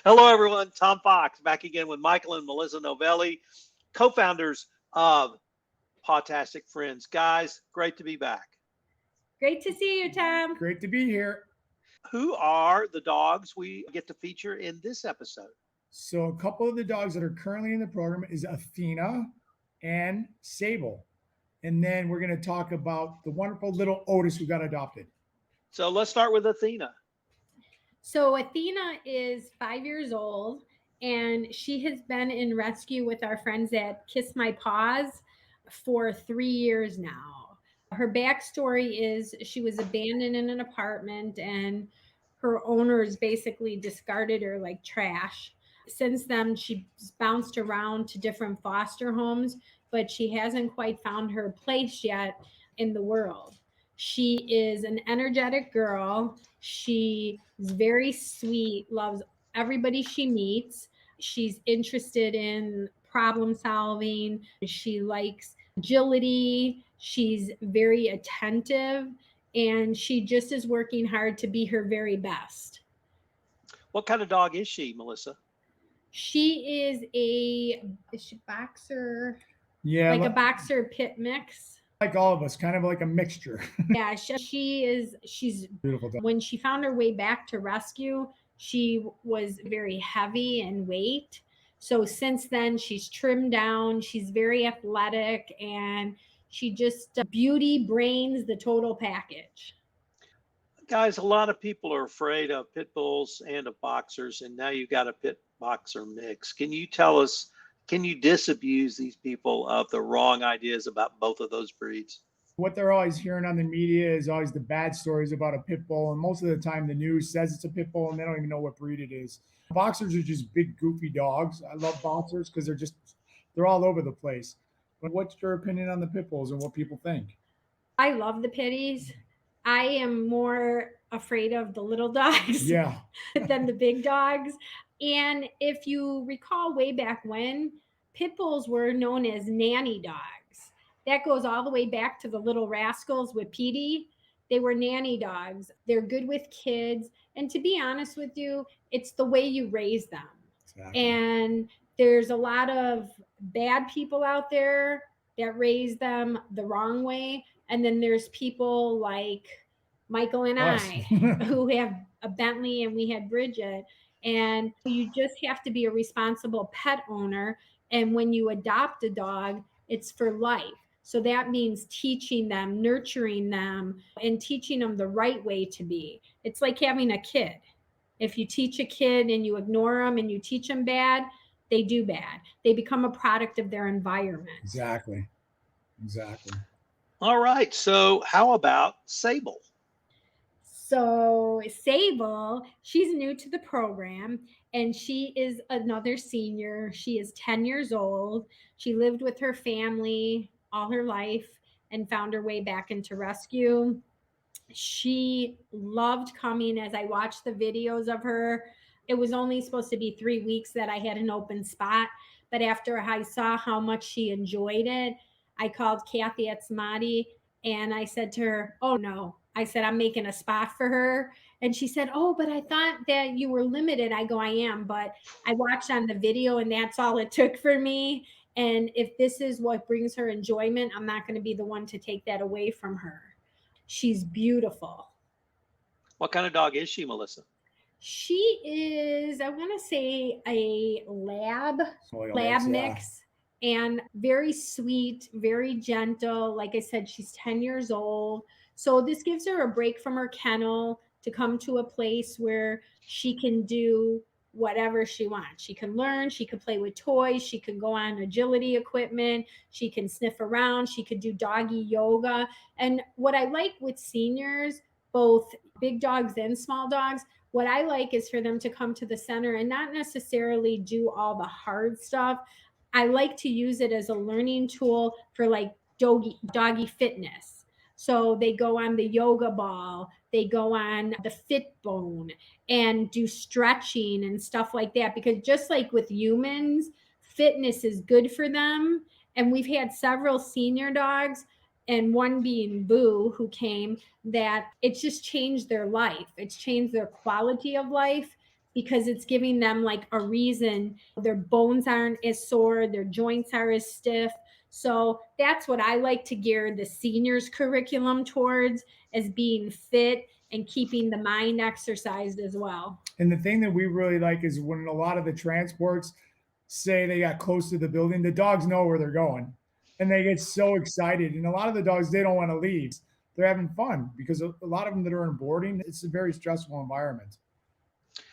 Hello, everyone. Tom Fox back again with Michael and Melissa Novelli, co-founders of Pawtastic Friends. Guys, great to be back. Great to see you, Tom. Great to be here. Who are the dogs we get to feature in this episode? So a couple of the dogs that are currently in the program is Athena and Sable. And then we're going to talk about the wonderful little Otis who got adopted. So let's start with Athena. So Athena is 5 years old, and she has been in rescue with our friends at Kiss My Paws for 3 years now. Her backstory is she was abandoned in an apartment, and her owners basically discarded her like trash. Since then, she's bounced around to different foster homes, but she hasn't quite found her place yet in the world. She is an energetic girl. She is very sweet, loves everybody she meets. She's interested in problem solving. She likes agility. She's very attentive, and she just is working hard to be her very best. What kind of dog is she, Melissa? She is she boxer? Yeah, Like a boxer pit mix. like all of us, kind of like a mixture. Yeah, she's Beautiful dog. when she found her way back to rescue, she was very heavy in weight. So since then, she's trimmed down. She's very athletic, and she just beauty brains the total package. Guys, a lot of people are afraid of pit bulls and of boxers, and now you've got a pit boxer mix. Can you tell us, can you disabuse these people of the wrong ideas about both of those breeds? What they're always hearing on the media is always the bad stories about a pit bull. And most of the time, the news says it's a pit bull and they don't even know what breed it is. Boxers are just big, goofy dogs. I love boxers because they're all over the place. But what's your opinion on the pit bulls and what people think? I love the pitties. I am more afraid of the little dogs Yeah. than the big dogs. And if you recall way back when, pit bulls were known as nanny dogs. That goes all the way back to the Little Rascals with Petey. They were nanny dogs. They're good with kids. And to be honest with you, it's the way you raise them. Exactly. And there's a lot of bad people out there that raise them the wrong way. And then there's people like Michael and Us. I who have a Bentley, and we had Bridget. And you just have to be a responsible pet owner. And when you adopt a dog, it's for life. So that means teaching them, nurturing them, and teaching them the right way to be. It's like having a kid. If you teach a kid and you ignore them and you teach them bad, they do bad. They become a product of their environment. Exactly. All right. So how about Sable? So Sable, she's new to the program, and she is another senior. She is 10 years old. She lived with her family all her life and found her way back into rescue. She loved coming. As I watched the videos of her, it was only supposed to be 3 weeks that I had an open spot. But after I saw how much she enjoyed it, I called Kathy at Smati and I said to her, "Oh no." I said, "I'm making a spot for her." And she said, "Oh, but I thought that you were limited." I go, "I am, but I watched on the video and that's all it took for me. And if this is what brings her enjoyment, I'm not going to be the one to take that away from her." She's beautiful. What kind of dog is she, Melissa? She is, I want to say, a lab mix, and very sweet, very gentle. Like I said, she's 10 years old. So this gives her a break from her kennel to come to a place where she can do whatever she wants. She can learn, she can play with toys, she can go on agility equipment, she can sniff around, she could do doggy yoga. And what I like with seniors, both big dogs and small dogs, what I like is for them to come to the center and not necessarily do all the hard stuff. I like to use it as a learning tool for like doggy fitness. So they go on the yoga ball, they go on the fit bone and do stretching and stuff like that. Because just like with humans, fitness is good for them. And we've had several senior dogs, and one being Boo, who came, that it's just changed their life. It's changed their quality of life because it's giving them like a reason. Their bones aren't as sore, their joints are as stiff. So that's what I like to gear the seniors curriculum towards, as being fit and keeping the mind exercised as well. And the thing that we really like is when a lot of the transports say they got close to the building, the dogs know where they're going and they get so excited. And a lot of the dogs, they don't want to leave. They're having fun because a lot of them that are in boarding, it's a very stressful environment.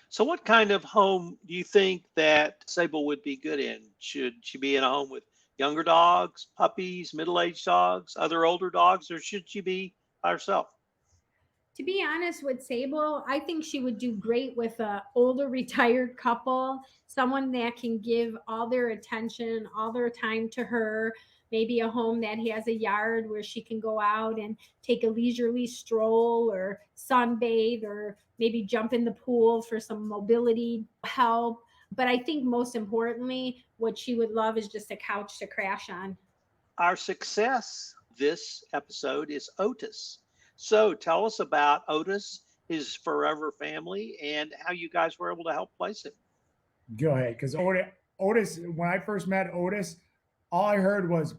So what kind of home do you think that Sable would be good in? Should she be in a home with younger dogs, puppies, middle-aged dogs, other older dogs, or should she be by herself? To be honest with Sable, I think she would do great with a older retired couple, someone that can give all their attention, all their time to her. Maybe a home that has a yard where she can go out and take a leisurely stroll or sunbathe, or maybe jump in the pool for some mobility help. But I think most importantly, what she would love is just a couch to crash on. Our success this episode is Otis. So tell us about Otis, his forever family, and how you guys were able to help place him. Go ahead, because Otis, when I first met Otis, all I heard was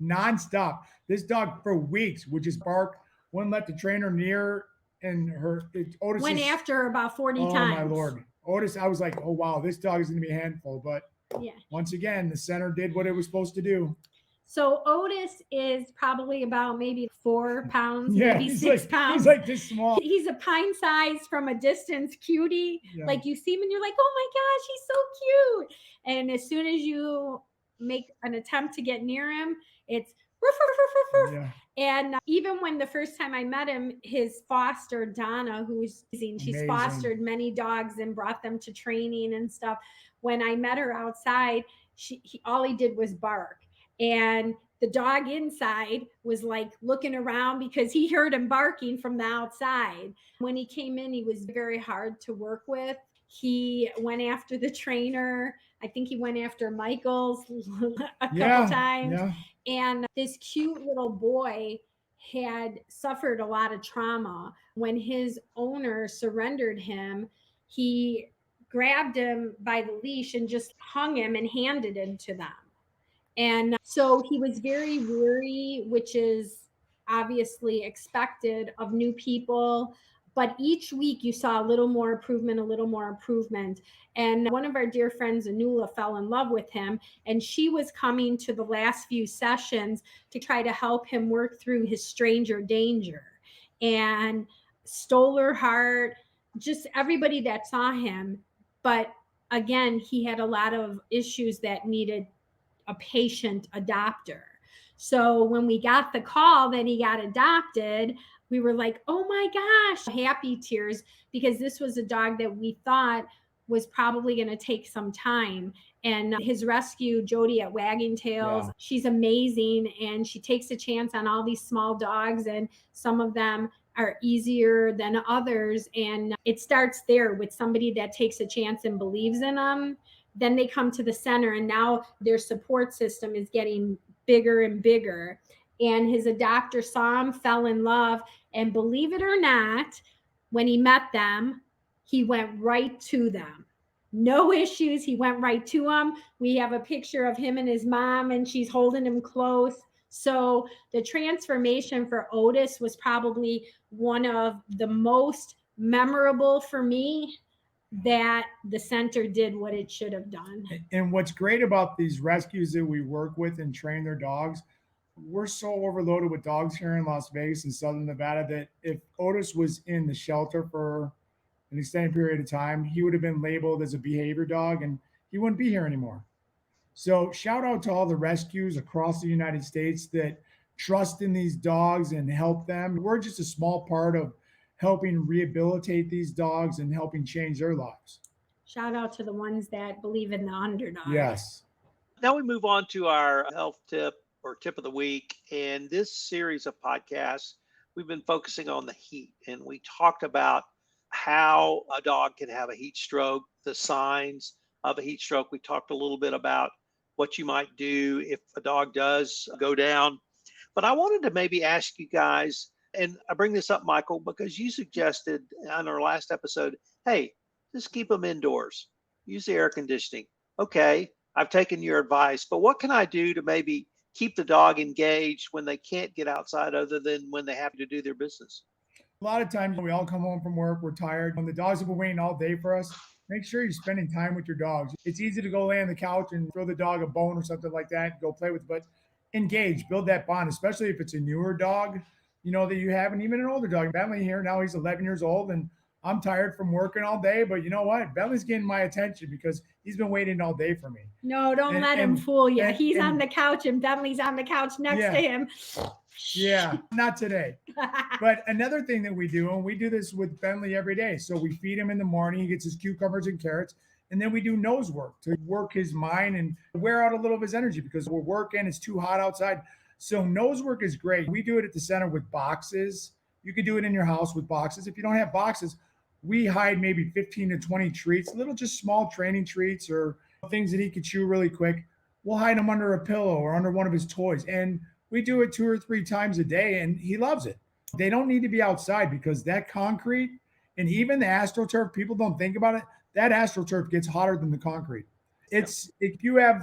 nonstop. This dog for weeks would just bark, wouldn't let the trainer near, and Otis went after her about 40 times. Oh my Lord. Otis, I was like, oh wow, this dog is going to be a handful. But yeah, once again, the center did what it was supposed to do. So Otis is probably about maybe 4 pounds, Yeah, maybe 6 pounds. He's like this small. He's a pine size from a distance cutie. Yeah. Like you see him and you're like, oh my gosh, he's so cute. And as soon as you make an attempt to get near him, it's roof, roof, roof, roof. Yeah. And even when the first time I met him, his foster, Donna, who's amazing, she's fostered many dogs and brought them to training and stuff. When I met her outside, all he did was bark. And the dog inside was like looking around because he heard him barking from the outside. When he came in, he was very hard to work with. He went after the trainer. I think he went after Michael's a couple times. Yeah. And this cute little boy had suffered a lot of trauma. When his owner surrendered him, he grabbed him by the leash and just hung him and handed him to them. And so he was very weary, which is obviously expected of new people. But each week you saw a little more improvement, a little more improvement. And one of our dear friends, Anula, fell in love with him. And she was coming to the last few sessions to try to help him work through his stranger danger. And stole her heart, just everybody that saw him. But again, he had a lot of issues that needed a patient adopter. So when we got the call that he got adopted, we were like, oh my gosh, happy tears, because this was a dog that we thought was probably going to take some time. And his rescue, Jody at Wagging Tails, she's amazing. And she takes a chance on all these small dogs, and some of them are easier than others. And it starts there with somebody that takes a chance and believes in them. Then they come to the center, and now their support system is getting bigger and bigger. And his adopter saw him, fell in love, and believe it or not, when he met them, he went right to them. No issues. He went right to them. We have a picture of him and his mom, and she's holding him close. So the transformation for Otis was probably one of the most memorable for me, that the center did what it should have done. And what's great about these rescues that we work with and train their dogs, we're so overloaded with dogs here in Las Vegas and Southern Nevada that if Otis was in the shelter for an extended period of time, he would have been labeled as a behavior dog and he wouldn't be here anymore. So shout out to all the rescues across the United States that trust in these dogs and help them. We're just a small part of helping rehabilitate these dogs and helping change their lives. Shout out to the ones that believe in the underdog. Yes. Now we move on to our health tip or tip of the week. And this series of podcasts, we've been focusing on the heat. And we talked about how a dog can have a heat stroke, the signs of a heat stroke. We talked a little bit about what you might do if a dog does go down. But I wanted to maybe ask you guys, and I bring this up, Michael, because you suggested on our last episode, hey, Just keep them indoors. Use the air conditioning. Okay, I've taken your advice, but what can I do to maybe keep the dog engaged when they can't get outside other than when they have to do their business? A lot of times we all come home from work, we're tired. When the dogs have been waiting all day for us, make sure you're spending time with your dogs. It's easy to go lay on the couch and throw the dog a bone or something like that, and go play with, but engage, build that bond, especially if it's a newer dog, that you have, and even an older dog. Bentley here now, he's 11 years old, and I'm tired from working all day, but you know what? Bentley's getting my attention because he's been waiting all day for me. No, don't let him fool you. He's on the couch and Bentley's on the couch next to him. Yeah, not today. But another thing that we do, and we do this with Bentley every day. So we feed him in the morning. He gets his cucumbers and carrots. And then we do nose work to work his mind and wear out a little of his energy because we're working. It's too hot outside. So nose work is great. We do it at the center with boxes. You could do it in your house with boxes. If you don't have boxes, we hide maybe 15 to 20 treats, little just small training treats or things that he could chew really quick. We'll hide them under a pillow or under one of his toys. And we do it 2 or 3 times a day, and he loves it. They don't need to be outside because that concrete and even the AstroTurf, people don't think about it. That AstroTurf gets hotter than the concrete. If you have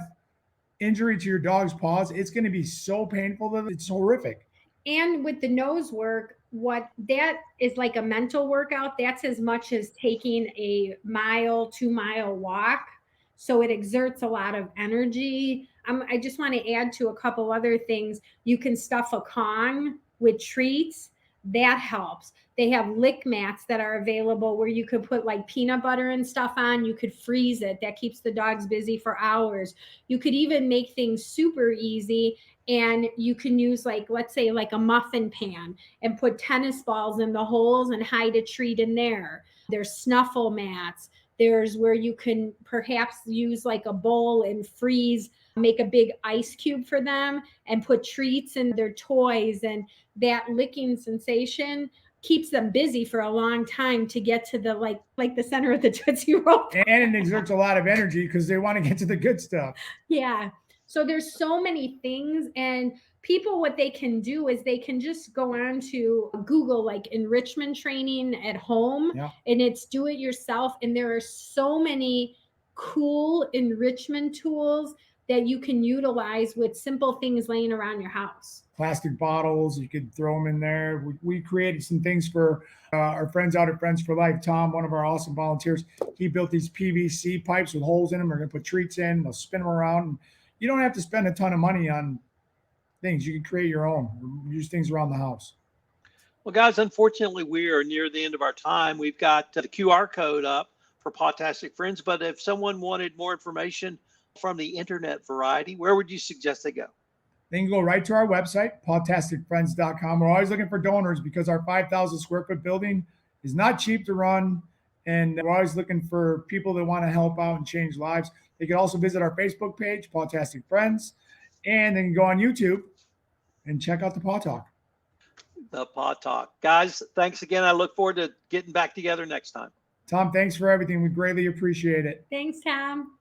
injury to your dog's paws, it's going to be so painful that it's horrific. And with the nose work, what that is like a mental workout, that's as much as taking a 2-mile walk. So it exerts a lot of energy. I just want to add to a couple other things. You can stuff a Kong with treats. That helps. They have lick mats that are available where you could put like peanut butter and stuff on. You could freeze it. That keeps the dogs busy for hours. You could even make things super easy. And you can use let's say a muffin pan and put tennis balls in the holes and hide a treat in there. There's snuffle mats. There's where you can perhaps use a bowl and freeze, make a big ice cube for them and put treats in their toys. And that licking sensation keeps them busy for a long time to get to the the center of the Tootsie Roll. And it exerts a lot of energy because they want to get to the good stuff. Yeah. So there's so many things, and people, what they can do is they can just go on to Google enrichment training at home, and it's do it yourself. And there are so many cool enrichment tools that you can utilize with simple things laying around your house. Plastic bottles, you could throw them in there. We created some things for our friends out at Friends for Life. Tom, one of our awesome volunteers, he built these PVC pipes with holes in them. We're going to put treats in, they'll spin them around. You don't have to spend a ton of money on things. You can create your own, use things around the house. Well, guys, unfortunately, we are near the end of our time. We've got the QR code up for Pawtastic Friends, but if someone wanted more information from the internet variety, where would you suggest they go? They can go right to our website, pawtasticfriends.com. We're always looking for donors because our 5,000 square foot building is not cheap to run. And we're always looking for people that want to help out and change lives. They can also visit our Facebook page, Pawtastic Friends, and they can go on YouTube and check out the Paw Talk. The Paw Talk. Guys, thanks again. I look forward to getting back together next time. Tom, thanks for everything. We greatly appreciate it. Thanks, Tom.